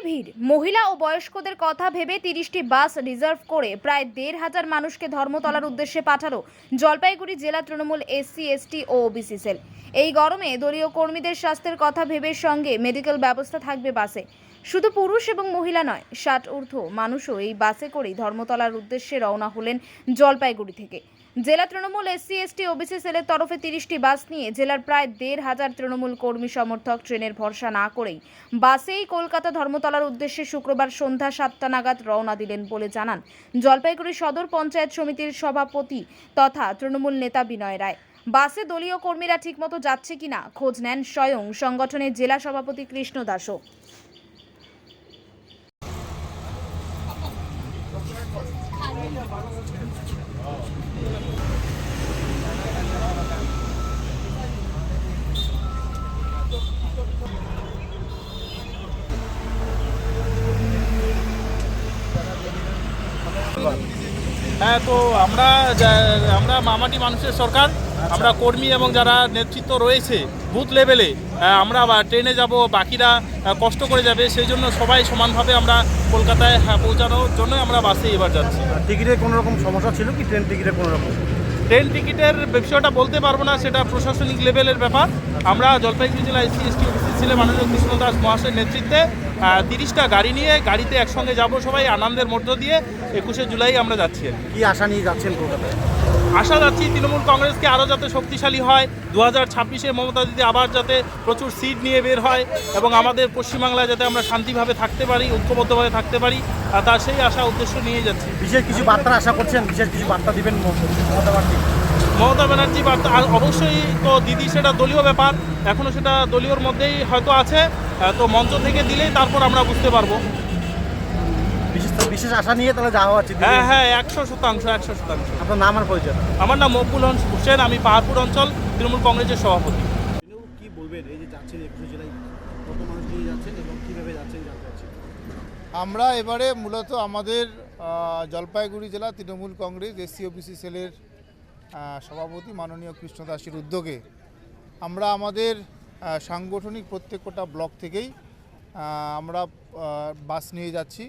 ভিড়। মহিলা ও বয়স্কদের কথা ভেবে 30টি বাস রিজার্ভ করে প্রায় 1,500 মানুষকে ধর্মতলার উদ্দেশ্যে পাঠালো জলপাইগুড়ি জেলা তৃণমূল এসসি এসটি ও ওবিসি সেল। এই গরমে দলীয় কর্মীদের স্বাস্থ্যের কথা ভেবে সঙ্গে মেডিকেল ব্যবস্থা থাকবে বাসে। শুধু পুরুষ এবং মহিলা নয়, 60 ঊর্ধ্ব মানুষও এই বাসে করেই ধর্মতলার উদ্দেশ্যে রওনা হলেন জলপাইগুড়ি থেকে। জেলা তৃণমূল এসসি এসটি ওবিসি সেলের তরফে 30টি বাস নিয়ে জেলার প্রায় 1,500 তৃণমূল কর্মী সমর্থক ট্রেনের ভরসা না করেই বাসেই কলকাতা ধর্মতলার উদ্দেশ্যে শুক্রবার সন্ধ্যা 7টা নাগাদ রওনা দিলেন বলে জানান জলপাইগুড়ি সদর পঞ্চায়েত সমিতির সভাপতি তথা তৃণমূল নেতা বিনয় রায়। বাসে দলীয় কর্মীরা ঠিকমতো যাচ্ছে কিনা খোঁজ নেন স্বয়ং সংগঠনের জেলা সভাপতি কৃষ্ণ দাসও। হ্যাঁ, তো আমরা মামাটি মানুষের সরকার, আমরা কর্মী এবং যারা নেতৃত্ব রয়েছে বুথ লেভেলে, আমরা ট্রেনে যাব, বাকিরা কষ্ট করে যাবে, সেই জন্য সবাই সমানভাবে আমরা কলকাতায় পৌঁছানোর জন্য আমরা বাসে এবার যাচ্ছি। টিকিটের কোনো রকম সমস্যা ছিল কি? ট্রেন টিকিটের কোনো রকম? ট্রেন টিকিটের বিষয়টা বলতে পারবো না, সেটা প্রশাসনিক লেভেলের ব্যাপার। আমরা জলপাইগুড়ি জেলা এসসি এসটি ওবিসি সেলের মাননীয় কৃষ্ণ দাস মহাশয়ের নেতৃত্বে 30টা গাড়ি নিয়ে গাড়িতে একসঙ্গে যাব, সবাই আনন্দের মধ্য দিয়ে 21শে জুলাই আমরা যাচ্ছি। কি আশা নিয়ে যাচ্ছেন কলকাতায়? আশা যাচ্ছি তৃণমূল কংগ্রেসকে আরও যাতে শক্তিশালী হয়, 2026-এ মমতা দিদি আবার যাতে প্রচুর সিট নিয়ে বের হয় এবং আমাদের পশ্চিমবাংলায় যাতে আমরা শান্তিভাবে থাকতে পারি, ঐক্যবদ্ধভাবে থাকতে পারি, তার সেই আশা উদ্দেশ্য নিয়ে যাচ্ছি। বিশেষ কিছু বার্তা আশা করছেন? বিশেষ কিছু বার্তা দিবেন মমতা ব্যানার্জি বার্তা? অবশ্যই, তো দিদি সেটা দলীয় ব্যাপার, এখনও সেটা দলীয়র মধ্যেই হয়তো আছে, তো মঞ্চ থেকে দিলেই তারপর আমরা বুঝতে পারবো। বিশেষ আশা নিয়ে তাহলে যাওয়া হচ্ছে? হ্যাঁ, 100%। আপনার নাম আর পরিচয়? আমার নাম মকবুল হোসেন, আমি পাহাড়পুর অঞ্চল তৃণমূল কংগ্রেসের সভাপতি। কি বলবেন, এই যে যাচ্ছেন 21শে জেলায়, কত মানুষ নিয়ে যাচ্ছেন এবং কীভাবে যাচ্ছেন জানতে চাচ্ছি। আমরা এবারে মূলত আমাদের জলপাইগুড়ি জেলা তৃণমূল কংগ্রেস এসসি ওবিসি সেলের সভাপতি মাননীয় কৃষ্ণ দাসের উদ্যোগে আমরা আমাদের সাংগঠনিক প্রত্যেকটা ব্লক থেকেই আমরা বাস নিয়ে যাচ্ছি।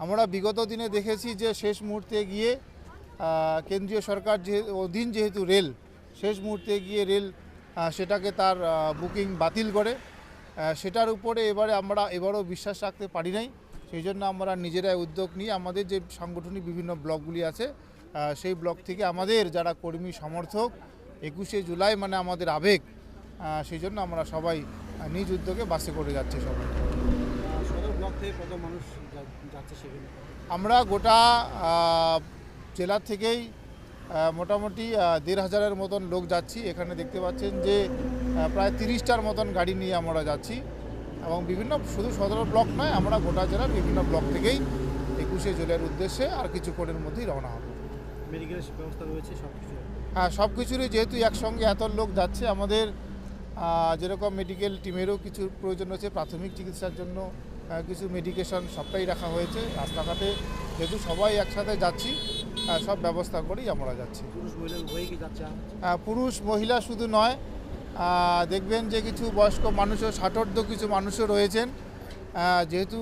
আমরা বিগত দিনে দেখেছি যে শেষ মুহূর্তে গিয়ে কেন্দ্রীয় সরকার অধীন যেহেতু রেল, শেষ মুহূর্তে গিয়ে রেল সেটাকে তার বুকিং বাতিল করে, সেটার উপরে এবারও বিশ্বাস রাখতে পারি নাই। সেই জন্য আমরা নিজেরাই উদ্যোগ নিয়ে আমাদের যে সাংগঠনিক বিভিন্ন ব্লকগুলি আছে সেই ব্লক থেকে আমাদের যারা কর্মী সমর্থক, 21শে জুলাই মানে আমাদের আবেগ, সেই জন্য আমরা সবাই নিজ উদ্যোগে বাসে করে যাচ্ছি। সবাই সদর ব্লক থেকে কত মানুষ যাচ্ছে সেখানে? আমরা গোটা জেলা থেকেই মোটামুটি 1,500-এর মতন লোক যাচ্ছি। এখানে দেখতে পাচ্ছেন যে প্রায় 30টার মতন গাড়ি নিয়ে আমরা যাচ্ছি এবং বিভিন্ন শুধু সদর ব্লক নয়, আমরা গোটা জেলার বিভিন্ন ব্লক থেকেই 21শে জুলাইয়ের উদ্দেশ্যে আর কিছুক্ষণের মধ্যেই রওনা হব। মেডিকেল ব্যবস্থা রয়েছে সব কিছু? হ্যাঁ, সব কিছুরই, যেহেতু একসঙ্গে এত লোক যাচ্ছে, আমাদের যেরকম মেডিকেল টিমেরও কিছু প্রয়োজন রয়েছে, প্রাথমিক চিকিৎসার জন্য কিছু মেডিকেশন সবটাই রাখা হয়েছে। রাস্তাঘাটে যেহেতু সবাই একসাথে যাচ্ছি, সব ব্যবস্থা করেই আমরা যাচ্ছি। পুরুষ মহিলা উভয়ই কি যাচ্ছে? পুরুষ মহিলা শুধু নয়, দেখবেন যে কিছু বয়স্ক মানুষও, 60 কিছু মানুষও রয়েছেন। যেহেতু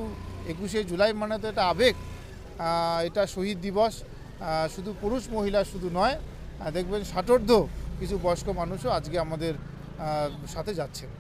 21শে জুলাই মানে তো এটা আবেগ, এটা শহীদ দিবস, শুধু পুরুষ মহিলা শুধু নয়, দেখবেন 60 কিছু বয়স্ক মানুষও আজকে আমাদের সাথে যাচ্ছেন।